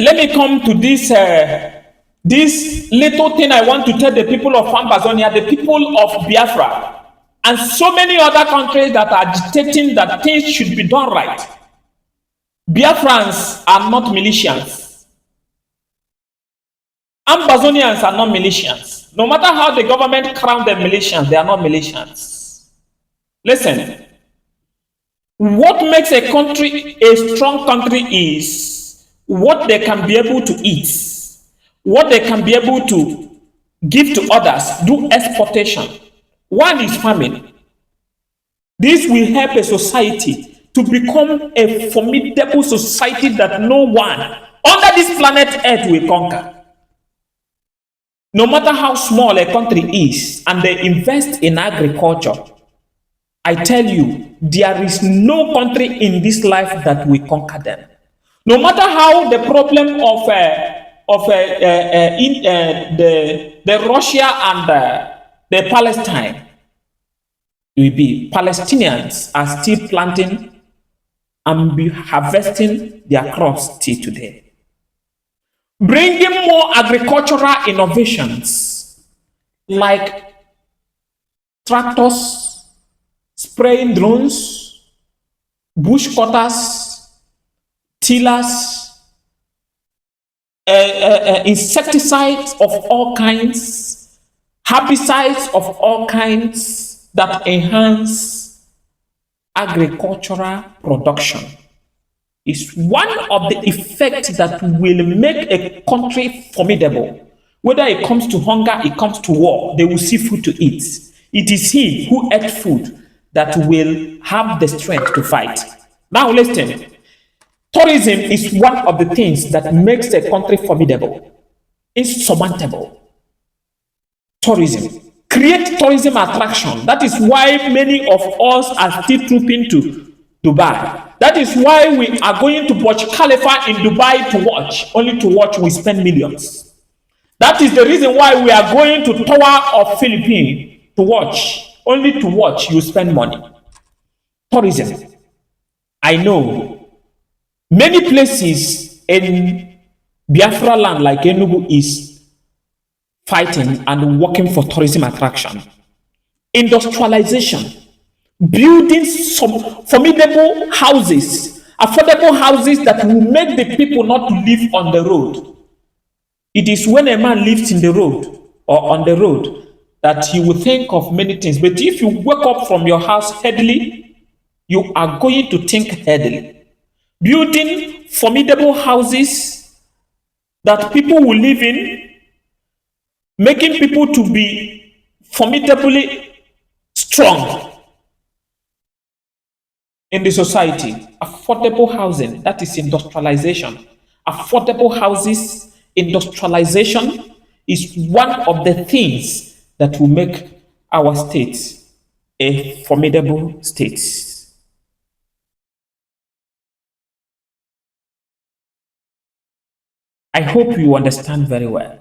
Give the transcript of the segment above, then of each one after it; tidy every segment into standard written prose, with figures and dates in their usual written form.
let me come to this little thing I want to tell the people of Ambazonia, the people of Biafra, and so many other countries that are dictating that things should be done right. Biafrans are not militians. Ambazonians are not militians. No matter how the government crown them militians, they are not militians. Listen, what makes a country a strong country is what they can be able to eat, what they can be able to give to others, do exportation. One is farming. This will help a society to become a formidable society that no one under this planet Earth will conquer. No matter how small a country is and they invest in agriculture, I tell you, there is no country in this life that will conquer them. No matter how the problem of the Russia and the Palestine will be, Palestinians are still planting and be harvesting their crops till today. Bringing more agricultural innovations like tractors, spraying drones, bush cutters, tillers, insecticides of all kinds, herbicides of all kinds that enhance agricultural production is one of the effects that will make a country formidable. Whether it comes to hunger, it comes to war, they will see food to eat. It is he who ate food that will have the strength to fight. Now listen, tourism is one of the things that makes a country formidable, insurmountable. Tourism. Create tourism attraction. That is why many of us are still trooping to Dubai. That is why we are going to Burj Khalifa in Dubai to watch. Only to watch, we spend millions. That is the reason why we are going to Tower of Philippines to watch. Only to watch, you spend money. Tourism. I know many places in Biafra land like Enugu is fighting and working for tourism attraction. Industrialization, building some formidable houses, affordable houses that will make the people not to live on the road. It is when a man lives in the road or on the road that he will think of many things. But if you wake up from your house headily, you are going to think headily. Building formidable houses that people will live in, making people to be formidably strong in the society. Affordable housing, that is industrialization. Affordable houses, industrialization is one of the things that will make our state a formidable state. I hope you understand very well.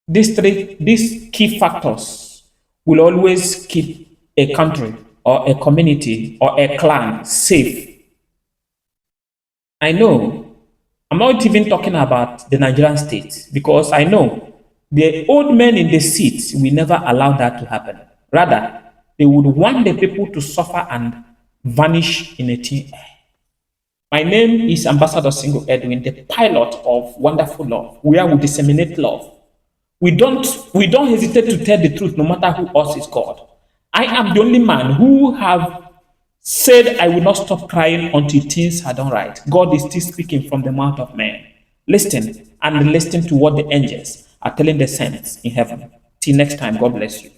These key factors will always keep a country or a community or a clan safe. I know, I'm not even talking about the Nigerian state, because I know the old men in the seats will never allow that to happen. Rather, they would want the people to suffer and vanish in a thin air. My name is Ambassador Single Edwin, the pilot of Wonderful Love, where we disseminate love. We don't hesitate to tell the truth, no matter who else is God. I am the only man who have said I will not stop crying until things are done right. God is still speaking from the mouth of man. Listen and listen to what the angels are telling the saints in heaven. Till next time, God bless you.